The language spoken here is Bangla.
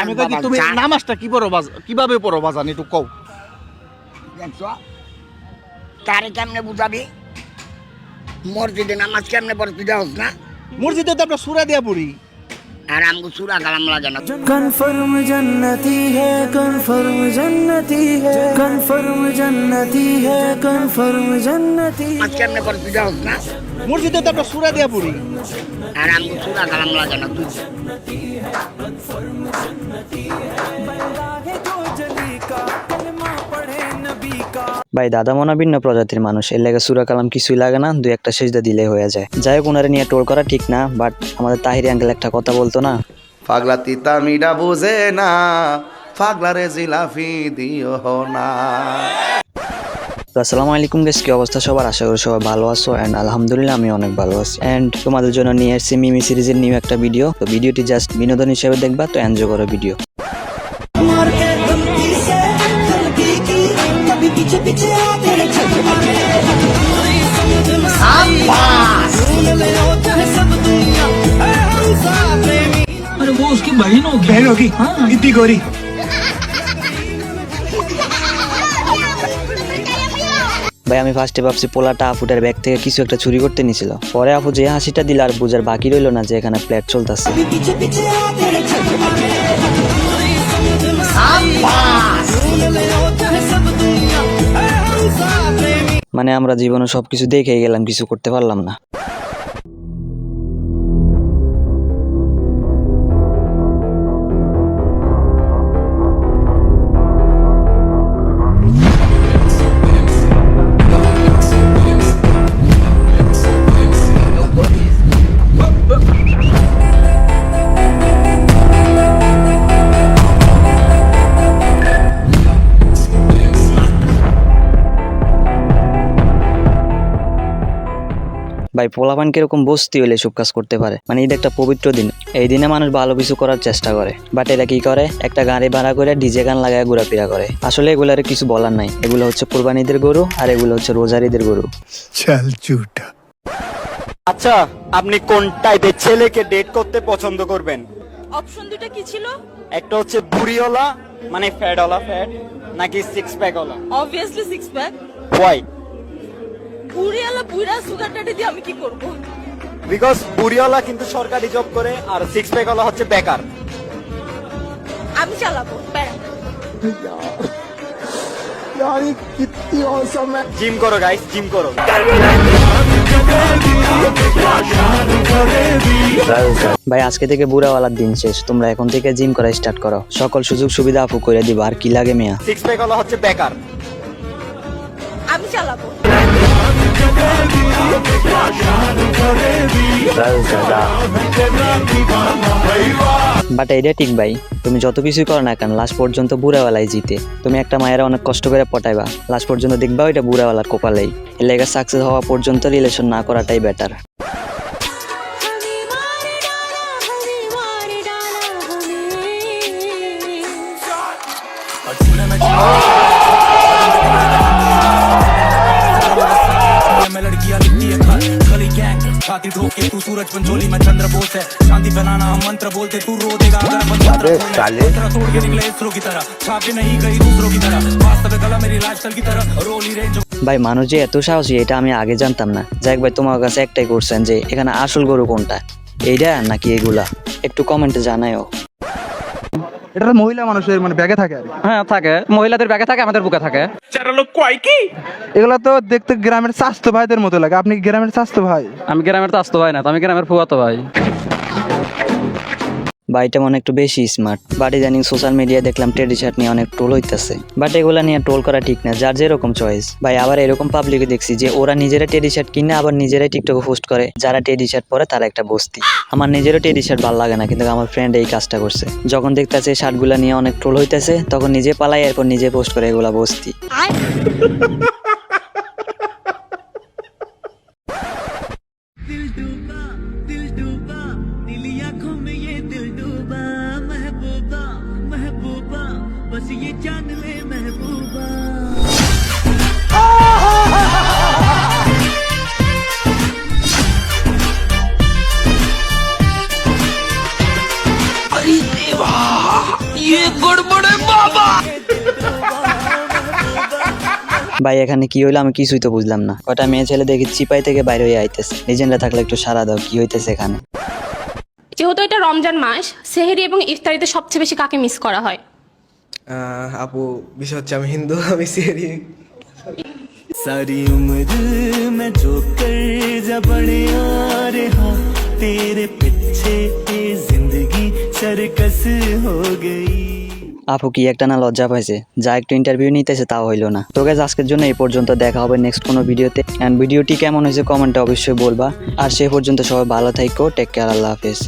আমি কই কি তুমি নামাজটা কিভাবে পড়ো বাজান একটু কও। দেখছো তারে কেমনে বুঝাবি মসজিদে নামাজ কেমনে পড়ে তুই জানোস না? মসজিদে তো আমরা সূরা দিয়া পড়ি। আর আমগো সূরা কালাম লাগে না। कन्फर्म जन्नती है कन्फर्म जन्नती है कन्फर्म जन्नती है कन्फर्म जन्नती নামাজ কেমনে পড়ে তুই জানোস না? মসজিদে তো আমরা সূরা দিয়া পড়ি। আর আমগো সূরা কালাম লাগে না তুই। ভাই দাদা মনে ভিন্ন প্রজাতির মানুষ, এর লেগে সূরা কালাম কিছুই লাগে না, দুই একটা সেজদা দিলে হয়ে যায়। যাই হোক, ওনারে নিয়ে টোল করা ঠিক না, বাট আমাদের তাহিরি আঙ্কেল একটা কথা বলতো না, পাগলা তিতা মিডা বুঝে না, পাগলারে জিলাফি দিও না। তো আসসালামু আলাইকুম গাইস, কি অবস্থা সবার? আশা করি সবাই ভালো আছো এন্ড আলহামদুলিল্লাহ আমি অনেক ভালো আছি। এন্ড তোমাদের জন্য নিয়ে এসেছি মিমি সিরিজের নিউ একটা ভিডিও। তো ভিডিওটি জাস্ট বিনোদন হিসেবে দেখবা, তো এনজয় করো ভিডিও। अरे वो उसकी बहन होगी हाँ इतनी गोरी ভাই আমি ফার্স্টে ভাবছি পোলাটা আপুটার ব্যাগ থেকে কিছু একটা চুরি করতে নিছিল, পরে আপু যে হাসিটা দিল আর বুঝার বাকি রইল না যে এখানে প্লেট চলতেছে। মানে আমরা জীবনে সবকিছু দেখে গেলাম, কিছু করতে পারলাম না। ভাই পোলাপান কিরকম বস্তি হইলে সব কাজ করতে পারে? মানে এটা একটা পবিত্র দিন, এই দিনে মানুষ ভালো কিছু করার চেষ্টা করে, বাট এরা কি করে, একটা গাড়ি ভাড়া করে ডিজে গান লাগায় ঘোরাফেরা করে। আসলে এগুলার কিছু বলার নাই, এগুলো হচ্ছে কুরবানিদের গরু আর এগুলো হচ্ছে রোজারিদের গরু। চল ঝুটা। আচ্ছা, আপনি কোন টাইপের ছেলেকে ডেট করতে পছন্দ করবেন? অপশন দুটো কি ছিল? একটা হচ্ছে বুড়িওয়ালা মানে ফ্যাটওয়ালা ফ্যাট, নাকি সিক্স প্যাকওয়ালা? Obviously six pack. ওয়াই? বুড়িয়ালা বুড়া সুগার ড্যাডি দিয়ে আমি কি করব? বিকজ বুড়িওয়ালা কিন্তু সরকারি জব করে আর সিক্স প্যাকওয়ালা হচ্ছে বেকার। আমি চালাবো জিম করো গাইস, জিম করো। ভাই আজকে থেকে বুড়াওয়ালার দিন শেষ, তোমরা এখন থেকে জিম করা স্টার্ট করো, সকল সুযোগ সুবিধা আপু করে দিব, আর কি লাগে মিয়া? সিক্স প্যাকওয়ালা হচ্ছে বেকার। আমি চালাবো। বাট এইটা ঠিক ভাই, তুমি যত কিছুই করো না কেন লাস্ট পর্যন্ত বুড়াওয়ালাই জিতে। তুমি একটা মায়েরা অনেক কষ্ট করে পটাইবা, লাস্ট পর্যন্ত দেখবা ওইটা বুড়াওয়ালার কপালেই। এর লেগে সাকসেস হওয়া পর্যন্ত রিলেশন না করাটাই বেটার। लड़कियां लिखती है गली गैंग छाती ठोक के तू सूरज पंचोली में चंद्र बोस है शांति फैलाना हम मंत्र बोलते तू रो देगा अगर अपन मंत्र तोड़ के निकले इसरो की तरह छापे नहीं गई दूसरों की तरह वास्तव में गला मेरी लाइफस्टाइल की तरह रोली रेंज। ভাই মানুষ যে এত সাহসী এটা আমি আগে জানতাম না। যাই ভাই, তোমার কাছে একটাই কোশ্চেন যে এখানে আসল গরু কোনটা, এইটা নাকি এগুলা? একটু কমেন্টে জানাও। এটা মহিলা মানুষের মানে ব্যাগে থাকে আর কি। হ্যাঁ থাকে, মহিলাদের ব্যাগে থাকে, আমাদের বুকে থাকে। এগুলা তো দেখতে গ্রামের স্বাস্থ্য ভাইদের মতো লাগে। আপনি কি গ্রামের স্বাস্থ্য ভাই? আমি গ্রামের তো আসতো ভাই না, তো আমি গ্রামের ফুয়াতো ভাই। ভাইটা মনে একটু বেশি স্মার্ট, বাট ইদানিং সোশ্যাল মিডিয়ায় দেখলাম টেডি শার্ট নিয়ে অনেক ট্রোল হইতেছে, বাট এগুলা নিয়ে ট্রোল করা ঠিক না, যার যেরকম চয়েস। ভাই আবার এরকম পাবলিকে দেখছি যে ওরা নিজেরা টেডি শার্ট কিনে আবার নিজেরাই টিকটকে পোস্ট করে, যারা টেডি শার্ট পরে তারা একটা বস্তি। আমার নিজেরও টেডি শার্ট ভালো লাগে না, কিন্তু আমার ফ্রেন্ড এই কাজটা করছে। যখন দেখতেছে শার্টগুলা নিয়ে অনেক ট্রোল হইতেছে, তখন নিজে পালাই, এরপর নিজে পোস্ট করে, এগুলা বস্তি। बस ये जान ले महबूबा अरे देवा ভাই এখানে কি হইলো আমি কিছুই তো বুঝলাম না। কটা মেয়ে ছেলে দেখি চিপাই থেকে বাইরে হয়ে আইতেছে। লিজেন্ডরা থাকলে একটু সারা দাও, কি হইতেছে এখানে? যেহেতু এটা রমজান মাস, সেহরি এবং ইফতারিতে সবচেয়ে বেশি কাকে মিস করা হয়? আপু, বিষয় হচ্ছে আমি হিন্দু, আমি সিরি। सारी उम्र मैं जो कर जा बड़े आ रहा तेरे पीछे ये जिंदगी सर्कस हो गई। আপু কি একটা না লজ্জা পাইছে, যা একটু ইন্টারভিউ নিতেছে তাও হইলো না। তো গাইস আজকের জন্য এই পর্যন্ত, দেখা হবে নেক্সট কোনো ভিডিওতে। এন্ড ভিডিওটি কেমন হয়েছে কমেন্টে অবশ্যই বলবা। আর সে পর্যন্ত সবাই ভালো থাকো, টেক কেয়ার, আল্লাহ হাফেজ।